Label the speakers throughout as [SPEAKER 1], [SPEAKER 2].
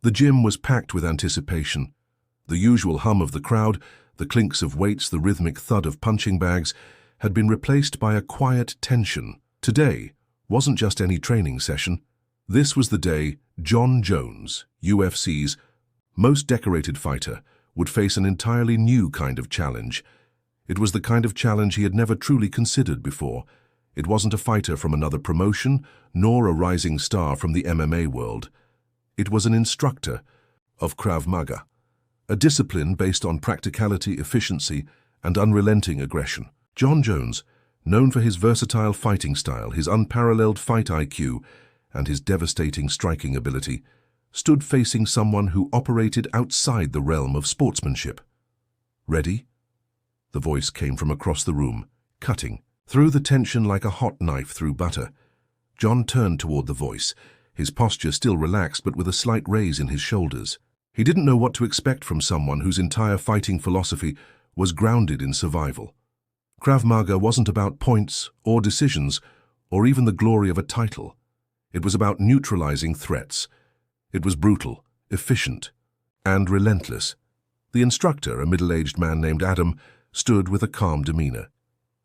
[SPEAKER 1] The gym was packed with anticipation. The usual hum of the crowd, the clinks of weights, the rhythmic thud of punching bags, had been replaced by a quiet tension. Today wasn't just any training session. This was the day Jon Jones, UFC's most decorated fighter, would face an entirely new kind of challenge. It was the kind of challenge he had never truly considered before. It wasn't a fighter from another promotion, nor a rising star from the MMA world. It was an instructor of Krav Maga, a discipline based on practicality, efficiency, and unrelenting aggression. Jon Jones, known for his versatile fighting style, his unparalleled fight IQ, and his devastating striking ability, stood facing someone who operated outside the realm of sportsmanship. "Ready?" The voice came from across the room, cutting through the tension like a hot knife through butter. Jon turned toward the voice, his posture still relaxed but with a slight raise in his shoulders. He didn't know what to expect from someone whose entire fighting philosophy was grounded in survival. Krav Maga wasn't about points or decisions or even the glory of a title. It was about neutralizing threats. It was brutal, efficient, and relentless. The instructor, a middle-aged man named Adam, stood with a calm demeanor.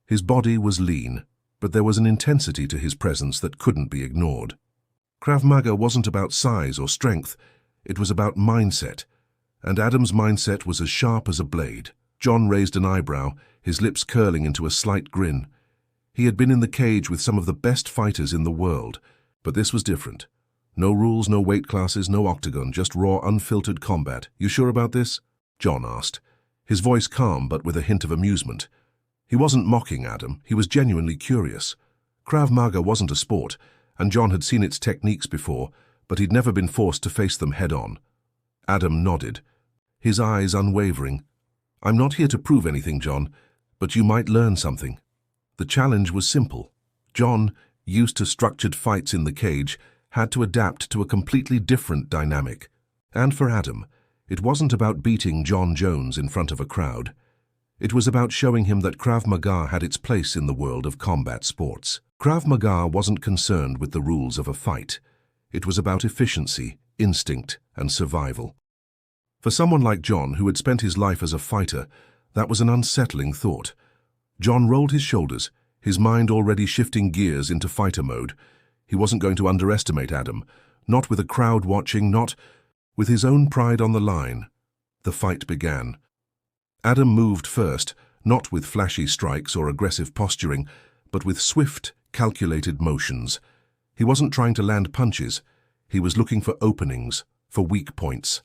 [SPEAKER 1] His body was lean, but there was an intensity to his presence that couldn't be ignored. Krav Maga wasn't about size or strength, it was about mindset, and Adam's mindset was as sharp as a blade. Jon raised an eyebrow, his lips curling into a slight grin. He had been in the cage with some of the best fighters in the world, but this was different. No rules, no weight classes, no octagon, just raw, unfiltered combat. "You sure about this?" Jon asked, his voice calm but with a hint of amusement. He wasn't mocking Adam, he was genuinely curious. Krav Maga wasn't a sport, and Jon had seen its techniques before, but he'd never been forced to face them head-on. Adam nodded, his eyes unwavering. "I'm not here to prove anything, Jon, but you might learn something." The challenge was simple. Jon, used to structured fights in the cage, had to adapt to a completely different dynamic. And for Adam, it wasn't about beating Jon Jones in front of a crowd. It was about showing him that Krav Maga had its place in the world of combat sports. Krav Maga wasn't concerned with the rules of a fight. It was about efficiency, instinct, and survival. For someone like Jon, who had spent his life as a fighter, that was an unsettling thought. Jon rolled his shoulders, his mind already shifting gears into fighter mode. He wasn't going to underestimate Adam, not with a crowd watching, not with his own pride on the line. The fight began. Adam moved first, not with flashy strikes or aggressive posturing, but with swift, calculated motions. He wasn't trying to land punches. He was looking for openings, for weak points.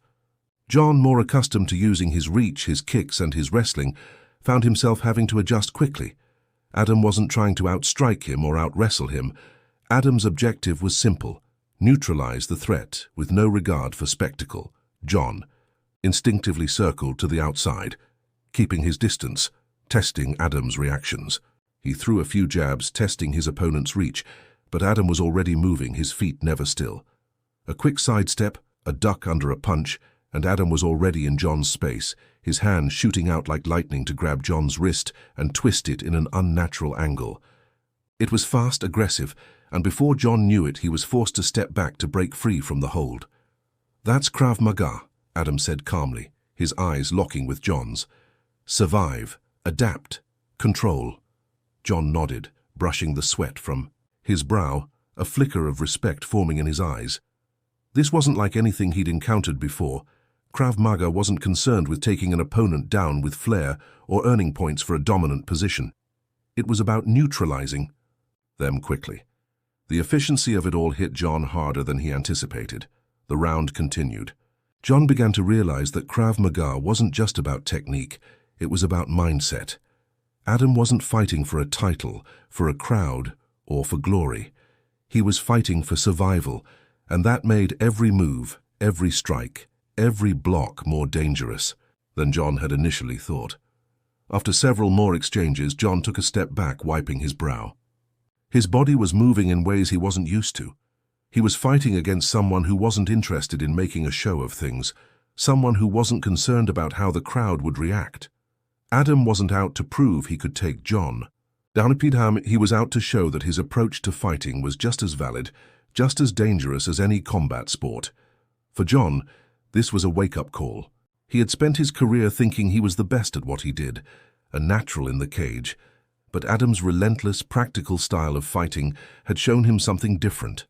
[SPEAKER 1] Jon, more accustomed to using his reach, his kicks, and his wrestling, found himself having to adjust quickly. Adam wasn't trying to outstrike him or outwrestle him. Adam's objective was simple: neutralize the threat with no regard for spectacle. Jon instinctively circled to the outside, keeping his distance, testing Adam's reactions. He threw a few jabs, testing his opponent's reach, but Adam was already moving, his feet never still. A quick sidestep, a duck under a punch, and Adam was already in Jon's space, his hand shooting out like lightning to grab Jon's wrist and twist it in an unnatural angle. It was fast, aggressive, and before Jon knew it, he was forced to step back to break free from the hold. "That's Krav Maga," Adam said calmly, his eyes locking with Jon's. "Survive, adapt, control." Jon nodded, brushing the sweat from his brow, a flicker of respect forming in his eyes. This wasn't like anything he'd encountered before. Krav Maga wasn't concerned with taking an opponent down with flair or earning points for a dominant position. It was about neutralizing them quickly. The efficiency of it all hit Jon harder than he anticipated. The round continued. Jon began to realize that Krav Maga wasn't just about technique, it was about mindset. Adam wasn't fighting for a title, for a crowd, or for glory. He was fighting for survival, and that made every move, every strike, every block more dangerous than Jon had initially thought. After several more exchanges, Jon took a step back, wiping his brow. His body was moving in ways he wasn't used to. He was fighting against someone who wasn't interested in making a show of things, someone who wasn't concerned about how the crowd would react. Adam wasn't out to prove he could take Jon. He was out to show that his approach to fighting was just as valid, just as dangerous as any combat sport. For Jon, this was a wake-up call. He had spent his career thinking he was the best at what he did, a natural in the cage, but Adam's relentless, practical style of fighting had shown him something different.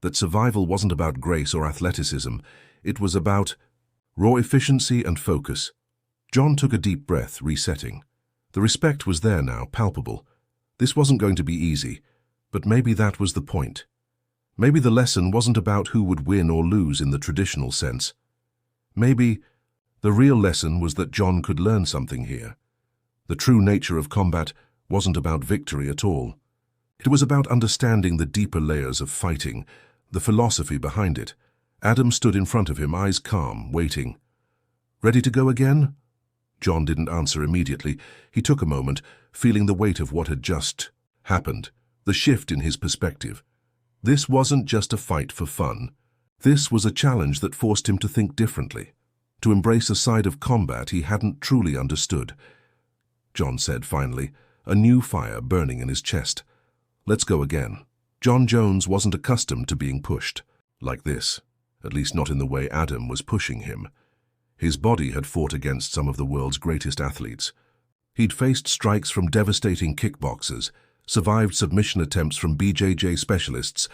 [SPEAKER 1] That survival wasn't about grace or athleticism, it was about raw efficiency and focus. Jon took a deep breath, resetting. The respect was there now, palpable. This wasn't going to be easy, but maybe that was the point. Maybe the lesson wasn't about who would win or lose in the traditional sense. Maybe the real lesson was that Jon could learn something here. The true nature of combat wasn't about victory at all. It was about understanding the deeper layers of fighting, the philosophy behind it. Adam stood in front of him, eyes calm, waiting. "Ready to go again?" Jon didn't answer immediately. He took a moment, feeling the weight of what had just happened, the shift in his perspective. This wasn't just a fight for fun. This was a challenge that forced him to think differently, to embrace a side of combat he hadn't truly understood. Jon said finally, a new fire burning in his chest. "Let's go again." Jon Jones wasn't accustomed to being pushed like this, at least not in the way Adam was pushing him. His body had fought against some of the world's greatest athletes. He'd faced strikes from devastating kickboxers, survived submission attempts from BJJ specialists,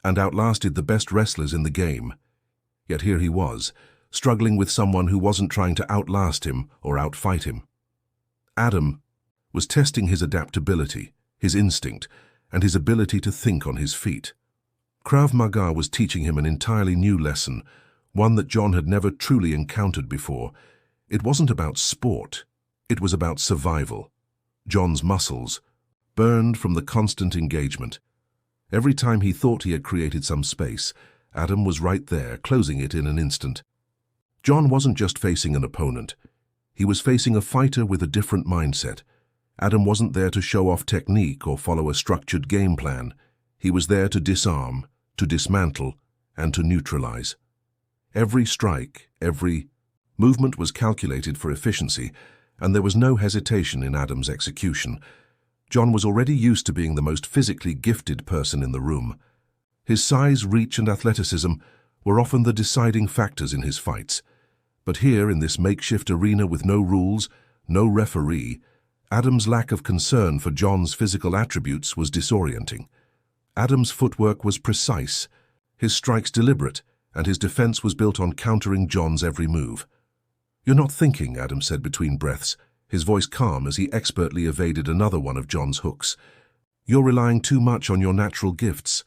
[SPEAKER 1] and outlasted the best wrestlers in the game. Yet here he was, struggling with someone who wasn't trying to outlast him or outfight him. Adam was testing his adaptability, his instinct, and his ability to think on his feet. Krav Maga was teaching him an entirely new lesson, one that Jon had never truly encountered before. It wasn't about sport, it was about survival. Jon's muscles burned from the constant engagement. Every time he thought he had created some space, Adam was right there, closing it in an instant. Jon wasn't just facing an opponent. He was facing a fighter with a different mindset. Adam wasn't there to show off technique or follow a structured game plan. He was there to disarm, to dismantle, and to neutralize. Every strike, every movement was calculated for efficiency, and there was no hesitation in Adam's execution. Jon was already used to being the most physically gifted person in the room. His size, reach, and athleticism were often the deciding factors in his fights. But here, in this makeshift arena with no rules, no referee, Adam's lack of concern for Jon's physical attributes was disorienting. Adam's footwork was precise, his strikes deliberate, and his defense was built on countering Jon's every move. "You're not thinking," Adam said between breaths, his voice calm as he expertly evaded another one of Jon's hooks. "You're relying too much on your natural gifts.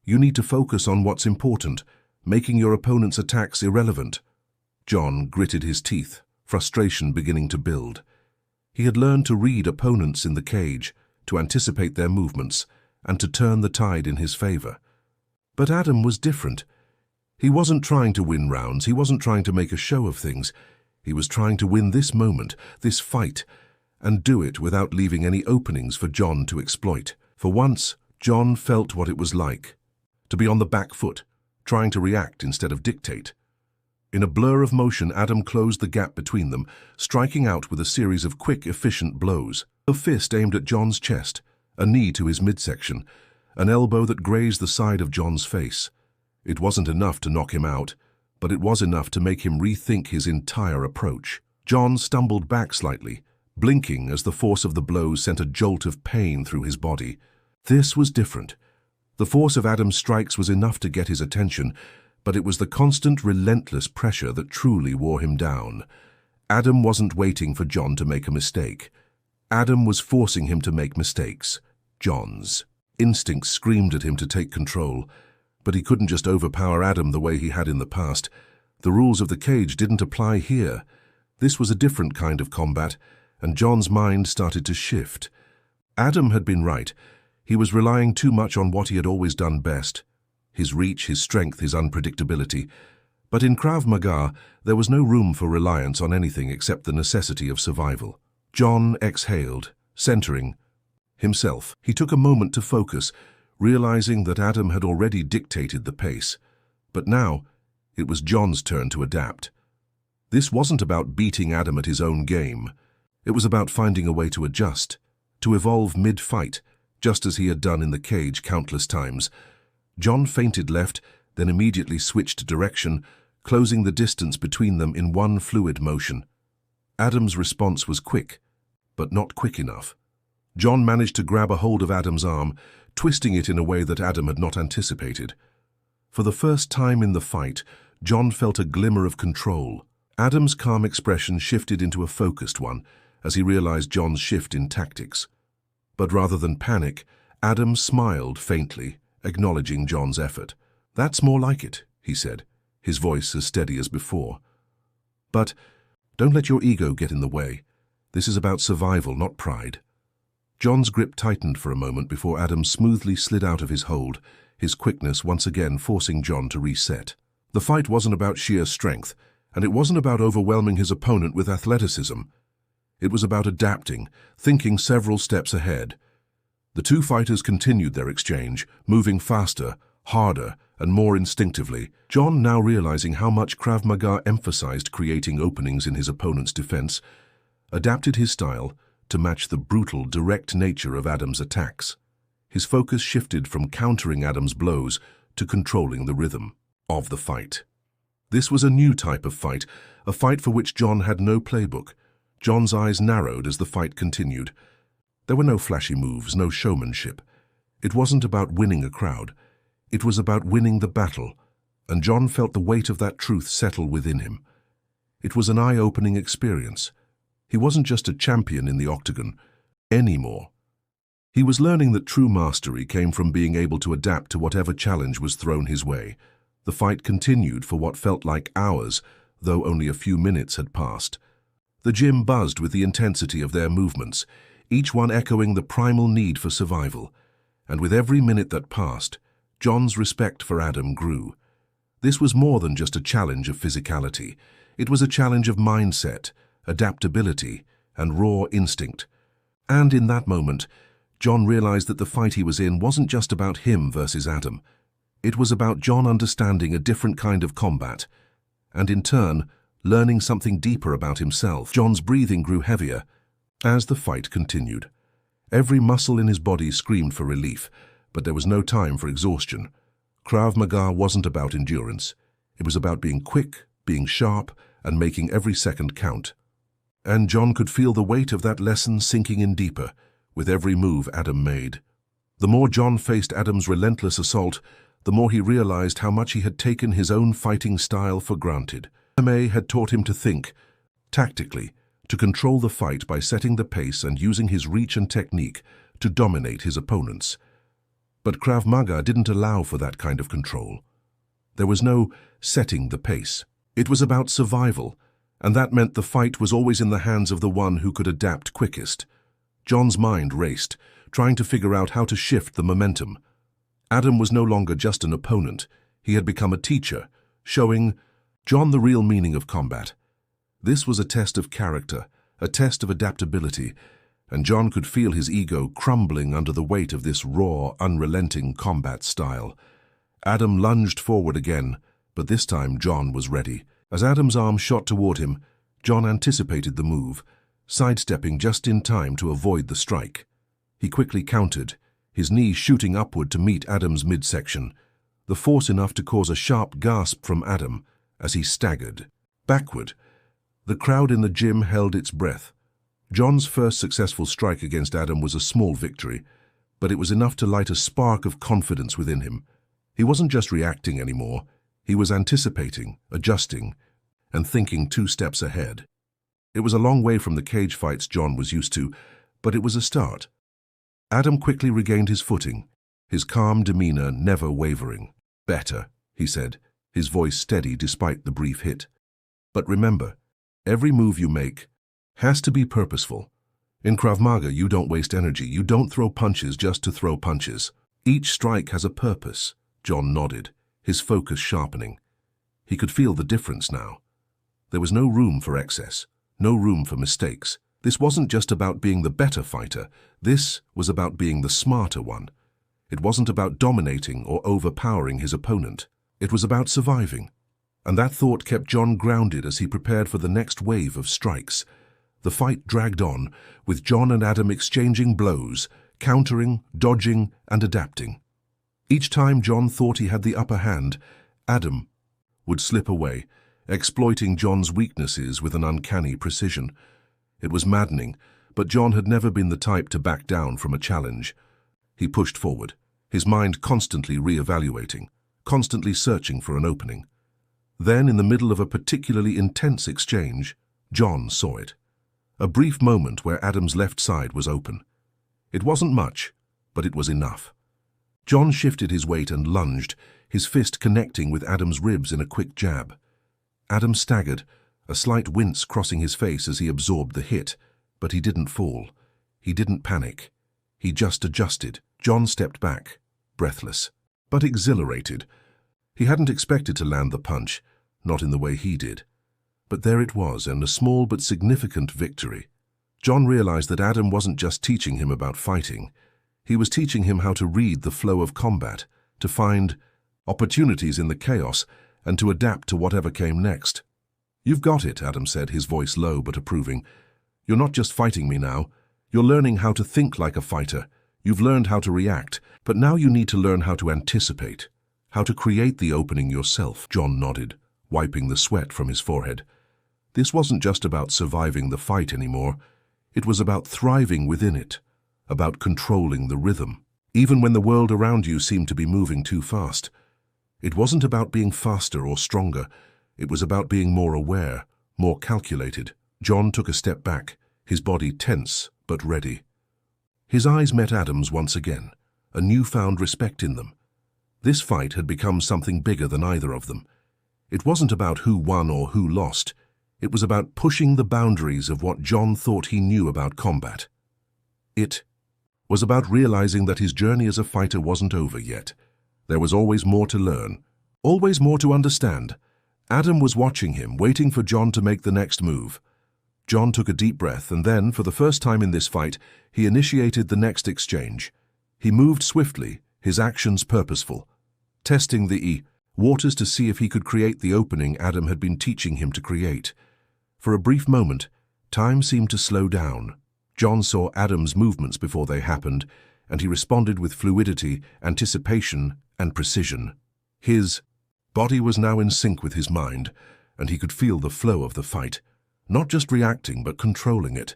[SPEAKER 1] You need to focus on what's important, making your opponent's attacks irrelevant." Jon gritted his teeth, frustration beginning to build. He had learned to read opponents in the cage, to anticipate their movements, and to turn the tide in his favor. But Adam was different. He wasn't trying to win rounds, he wasn't trying to make a show of things. He was trying to win this moment, this fight, and do it without leaving any openings for Jon to exploit. For once, Jon felt what it was like to be on the back foot, trying to react instead of dictate. In a blur of motion, Adam closed the gap between them, striking out with a series of quick, efficient blows. A fist aimed at Jon's chest, a knee to his midsection, an elbow that grazed the side of Jon's face. It wasn't enough to knock him out, but it was enough to make him rethink his entire approach. Jon stumbled back slightly, blinking as the force of the blows sent a jolt of pain through his body. This was different. The force of Adam's strikes was enough to get his attention, but it was the constant, relentless pressure that truly wore him down. Adam wasn't waiting for Jon to make a mistake. Adam was forcing him to make mistakes. Jon's instincts screamed at him to take control, but he couldn't just overpower Adam the way he had in the past. The rules of the cage didn't apply here. This was a different kind of combat, and Jon's mind started to shift. Adam had been right. He was relying too much on what he had always done best. His reach, his strength, his unpredictability. But in Krav Maga, there was no room for reliance on anything except the necessity of survival. Jon exhaled, centering himself. He took a moment to focus, realizing that Adam had already dictated the pace. But now, it was Jon's turn to adapt. This wasn't about beating Adam at his own game. It was about finding a way to adjust, to evolve mid-fight, just as he had done in the cage countless times. Jon feinted left, then immediately switched direction, closing the distance between them in one fluid motion. Adam's response was quick, but not quick enough. Jon managed to grab a hold of Adam's arm, twisting it in a way that Adam had not anticipated. For the first time in the fight, Jon felt a glimmer of control. Adam's calm expression shifted into a focused one as he realized Jon's shift in tactics. But rather than panic, Adam smiled faintly, acknowledging Jon's effort. "That's more like it," he said, his voice as steady as before. "But don't let your ego get in the way. This is about survival, not pride." Jon's grip tightened for a moment before Adam smoothly slid out of his hold, his quickness once again forcing Jon to reset. The fight wasn't about sheer strength, and it wasn't about overwhelming his opponent with athleticism. It was about adapting, thinking several steps ahead. The two fighters continued their exchange, moving faster, harder, and more instinctively, Jon now realizing how much Krav Maga emphasized creating openings in his opponent's defense, adapted his style to match the brutal, direct nature of Adam's attacks. His focus shifted from countering Adam's blows to controlling the rhythm of the fight. This was a new type of fight, a fight for which Jon had no playbook. Jon's eyes narrowed as the fight continued. There were no flashy moves, no showmanship. It wasn't about winning a crowd. It was about winning the battle, and Jon felt the weight of that truth settle within him. It was an eye-opening experience. He wasn't just a champion in the octagon anymore. He was learning that true mastery came from being able to adapt to whatever challenge was thrown his way. The fight continued for what felt like hours, though only a few minutes had passed. The gym buzzed with the intensity of their movements, each one echoing the primal need for survival. And with every minute that passed, Jon's respect for Adam grew. This was more than just a challenge of physicality. It was a challenge of mindset, adaptability, and raw instinct. And in that moment, Jon realized that the fight he was in wasn't just about him versus Adam. It was about Jon understanding a different kind of combat, and in turn, learning something deeper about himself. Jon's breathing grew heavier as the fight continued. Every muscle in his body screamed for relief, but there was no time for exhaustion. Krav Maga wasn't about endurance. It was about being quick, being sharp, and making every second count. And Jon could feel the weight of that lesson sinking in deeper with every move Adam made. The more Jon faced Adam's relentless assault, the more he realized how much he had taken his own fighting style for granted. MMA had taught him to think tactically, to control the fight by setting the pace and using his reach and technique to dominate his opponents. But Krav Maga didn't allow for that kind of control. There was no setting the pace. It was about survival, and that meant the fight was always in the hands of the one who could adapt quickest. Jon's mind raced, trying to figure out how to shift the momentum. Adam was no longer just an opponent. He had become a teacher, showing Jon the real meaning of combat. This was a test of character, a test of adaptability, and Jon could feel his ego crumbling under the weight of this raw, unrelenting combat style. Adam lunged forward again, but this time Jon was ready. As Adam's arm shot toward him, Jon anticipated the move, sidestepping just in time to avoid the strike. He quickly countered, his knee shooting upward to meet Adam's midsection, the force enough to cause a sharp gasp from Adam as he staggered backward. The crowd in the gym held its breath. Jon's first successful strike against Adam was a small victory, but it was enough to light a spark of confidence within him. He wasn't just reacting anymore, he was anticipating, adjusting, and thinking 2 steps ahead. It was a long way from the cage fights Jon was used to, but it was a start. Adam quickly regained his footing, his calm demeanor never wavering. "Better," he said, his voice steady despite the brief hit. "But remember, every move you make has to be purposeful. In Krav Maga, you don't waste energy. You don't throw punches just to throw punches. Each strike has a purpose." Jon nodded, his focus sharpening. He could feel the difference now. There was no room for excess, no room for mistakes. This wasn't just about being the better fighter. This was about being the smarter one. It wasn't about dominating or overpowering his opponent. It was about surviving. And that thought kept Jon grounded as he prepared for the next wave of strikes. The fight dragged on, with Jon and Adam exchanging blows, countering, dodging, and adapting. Each time Jon thought he had the upper hand, Adam would slip away, exploiting Jon's weaknesses with an uncanny precision. It was maddening, but Jon had never been the type to back down from a challenge. He pushed forward, his mind constantly re-evaluating, constantly searching for an opening. Then, in the middle of a particularly intense exchange, Jon saw it. A brief moment where Adam's left side was open. It wasn't much, but it was enough. Jon shifted his weight and lunged, his fist connecting with Adam's ribs in a quick jab. Adam staggered, a slight wince crossing his face as he absorbed the hit, but he didn't fall. He didn't panic. He just adjusted. Jon stepped back, breathless, but exhilarated. He hadn't expected to land the punch, not in the way he did. But there it was, and a small but significant victory. Jon realized that Adam wasn't just teaching him about fighting. He was teaching him how to read the flow of combat, to find opportunities in the chaos, and to adapt to whatever came next. "You've got it," Adam said, his voice low but approving. "You're not just fighting me now. You're learning how to think like a fighter. You've learned how to react, but now you need to learn how to anticipate, how to create the opening yourself." Jon nodded, wiping the sweat from his forehead. This wasn't just about surviving the fight anymore. It was about thriving within it, about controlling the rhythm, even when the world around you seemed to be moving too fast. It wasn't about being faster or stronger. It was about being more aware, more calculated. Jon took a step back, his body tense but ready. His eyes met Adam's once again, a newfound respect in them. This fight had become something bigger than either of them. It wasn't about who won or who lost. It was about pushing the boundaries of what Jon thought he knew about combat. It was about realizing that his journey as a fighter wasn't over yet. There was always more to learn, always more to understand. Adam was watching him, waiting for Jon to make the next move. Jon took a deep breath, and then, for the first time in this fight, he initiated the next exchange. He moved swiftly, his actions purposeful, testing the waters to see if he could create the opening Adam had been teaching him to create. For a brief moment, time seemed to slow down. Jon saw Adam's movements before they happened, and he responded with fluidity, anticipation, and precision. His body was now in sync with his mind, and he could feel the flow of the fight, not just reacting but controlling it.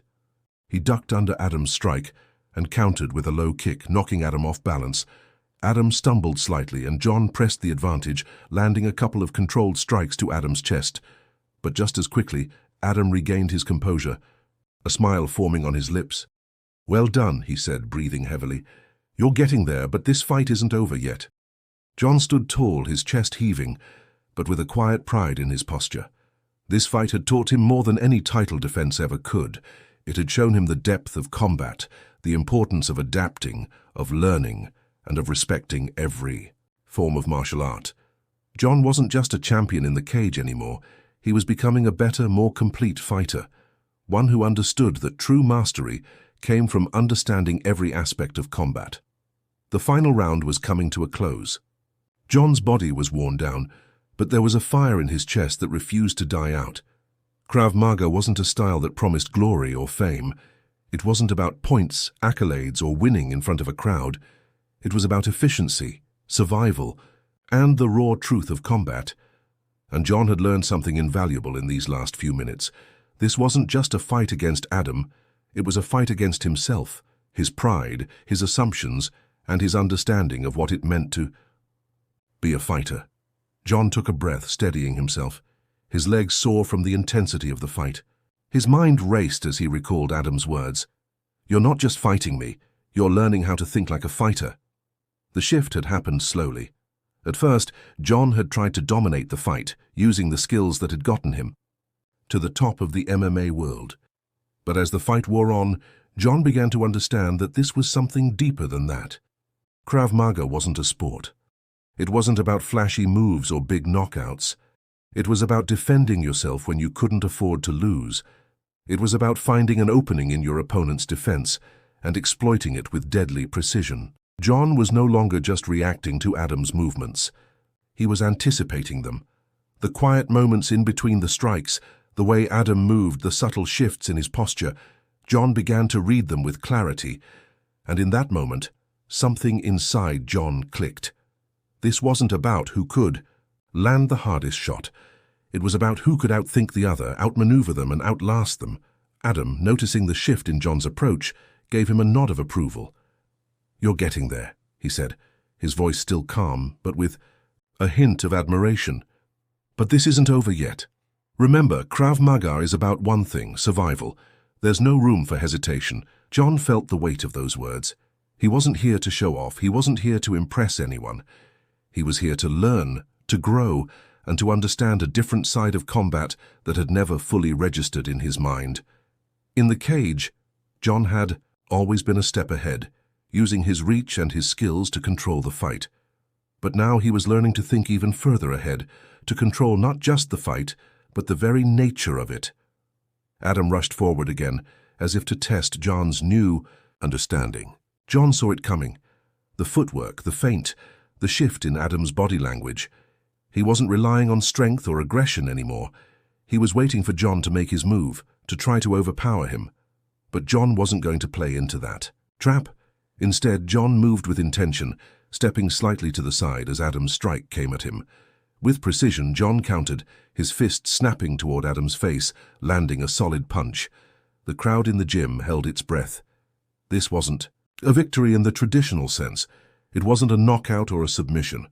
[SPEAKER 1] He ducked under Adam's strike and countered with a low kick, knocking Adam off balance. Adam stumbled slightly, and Jon pressed the advantage, landing a couple of controlled strikes to Adam's chest. But just as quickly, Adam regained his composure, a smile forming on his lips. "Well done," he said, breathing heavily. "You're getting there, but this fight isn't over yet." Jon stood tall, his chest heaving, but with a quiet pride in his posture. This fight had taught him more than any title defense ever could. It had shown him the depth of combat, the importance of adapting, of learning, and of respecting every form of martial art. Jon wasn't just a champion in the cage anymore. He was becoming a better, more complete fighter, one who understood that true mastery came from understanding every aspect of combat. The final round was coming to a close. Jon's body was worn down, but there was a fire in his chest that refused to die out. Krav Maga wasn't a style that promised glory or fame. It wasn't about points, accolades, or winning in front of a crowd. It was about efficiency, survival, and the raw truth of combat. And Jon had learned something invaluable in these last few minutes. This wasn't just a fight against Adam. It was a fight against himself, his pride, his assumptions, and his understanding of what it meant to be a fighter. Jon took a breath, steadying himself, his legs sore from the intensity of the fight. His mind raced as he recalled Adam's words. "You're not just fighting me, you're learning how to think like a fighter." The shift had happened slowly. At first, Jon had tried to dominate the fight, using the skills that had gotten him to the top of the MMA world. But as the fight wore on, Jon began to understand that this was something deeper than that. Krav Maga wasn't a sport. It wasn't about flashy moves or big knockouts. It was about defending yourself when you couldn't afford to lose. It was about finding an opening in your opponent's defense and exploiting it with deadly precision. Jon was no longer just reacting to Adam's movements. He was anticipating them. The quiet moments in between the strikes, the way Adam moved, the subtle shifts in his posture, Jon began to read them with clarity. And in that moment, something inside Jon clicked. This wasn't about who could land the hardest shot. It was about who could outthink the other, outmaneuver them and outlast them. Adam, noticing the shift in Jon's approach, gave him a nod of approval. "You're getting there," he said, his voice still calm, but with a hint of admiration. "But this isn't over yet. Remember, Krav Maga is about one thing, survival. There's no room for hesitation." Jon felt the weight of those words. He wasn't here to show off. He wasn't here to impress anyone. He was here to learn, to grow, and to understand a different side of combat that had never fully registered in his mind. In the cage, Jon had always been a step ahead, using his reach and his skills to control the fight. But now he was learning to think even further ahead, to control not just the fight, but the very nature of it. Adam rushed forward again, as if to test Jon's new understanding. Jon saw it coming. The footwork, the feint, the shift in Adam's body language. He wasn't relying on strength or aggression anymore. He was waiting for Jon to make his move, to try to overpower him. But Jon wasn't going to play into that trap. Instead, Jon moved with intention, stepping slightly to the side as Adam's strike came at him. With precision, Jon countered, his fist snapping toward Adam's face, landing a solid punch. The crowd in the gym held its breath. This wasn't a victory in the traditional sense. It wasn't a knockout or a submission,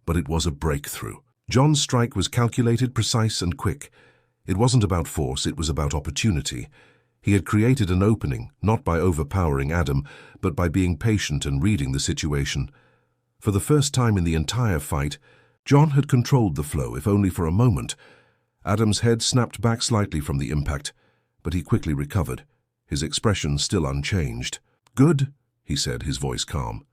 [SPEAKER 1] but it was a breakthrough. Jon's strike was calculated, precise, and quick. It wasn't about force, it was about opportunity. He had created an opening, not by overpowering Adam, but by being patient and reading the situation. For the first time in the entire fight, Jon had controlled the flow, if only for a moment. Adam's head snapped back slightly from the impact, but he quickly recovered, his expression still unchanged. "Good," he said, his voice calm.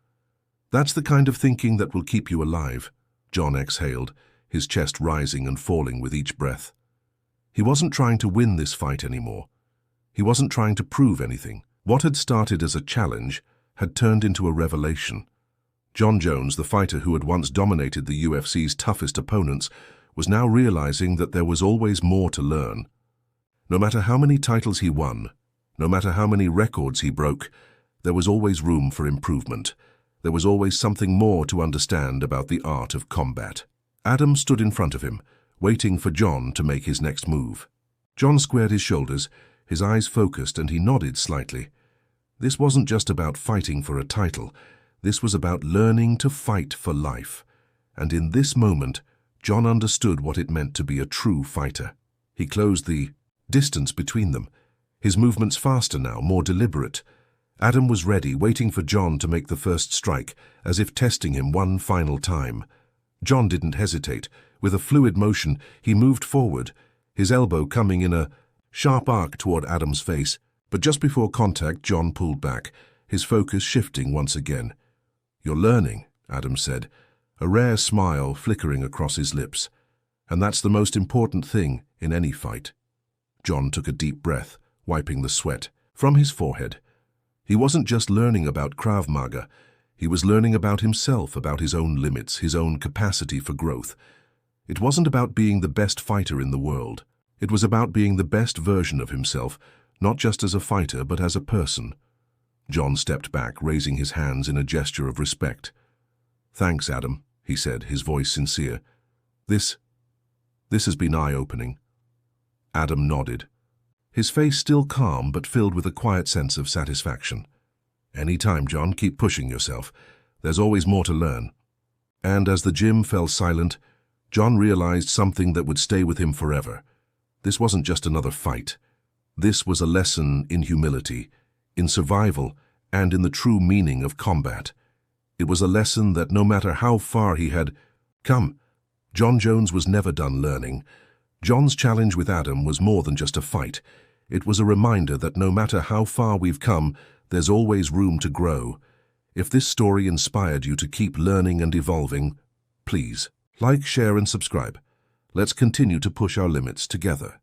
[SPEAKER 1] "That's the kind of thinking that will keep you alive." Jon exhaled, his chest rising and falling with each breath. He wasn't trying to win this fight anymore. He wasn't trying to prove anything. What had started as a challenge had turned into a revelation. Jon Jones, the fighter who had once dominated the UFC's toughest opponents, was now realizing that there was always more to learn. No matter how many titles he won, no matter how many records he broke, there was always room for improvement. There was always something more to understand about the art of combat. Adam stood in front of him, waiting for Jon to make his next move. Jon squared his shoulders, his eyes focused, and he nodded slightly. This wasn't just about fighting for a title. This was about learning to fight for life. And in this moment, Jon understood what it meant to be a true fighter. He closed the distance between them, his movements faster now, more deliberate. Adam was ready, waiting for Jon to make the first strike, as if testing him one final time. Jon didn't hesitate. With a fluid motion, he moved forward, his elbow coming in a sharp arc toward Adam's face. But just before contact, Jon pulled back, his focus shifting once again. "You're learning," Adam said, a rare smile flickering across his lips. "And that's the most important thing in any fight." Jon took a deep breath, wiping the sweat from his forehead. He wasn't just learning about Krav Maga. He was learning about himself, about his own limits, his own capacity for growth. It wasn't about being the best fighter in the world. It was about being the best version of himself, not just as a fighter, but as a person. Jon stepped back, raising his hands in a gesture of respect. "Thanks, Adam," he said, his voice sincere. This has been eye-opening." Adam nodded, his face still calm but filled with a quiet sense of satisfaction. "Any time, Jon, keep pushing yourself. There's always more to learn." And as the gym fell silent, Jon realized something that would stay with him forever. This wasn't just another fight. This was a lesson in humility, in survival, and in the true meaning of combat. It was a lesson that no matter how far he had come, Jon Jones was never done learning. Jon's challenge with Adam was more than just a fight. It was a reminder that no matter how far we've come, there's always room to grow. If this story inspired you to keep learning and evolving, please like, share, and subscribe. Let's continue to push our limits together.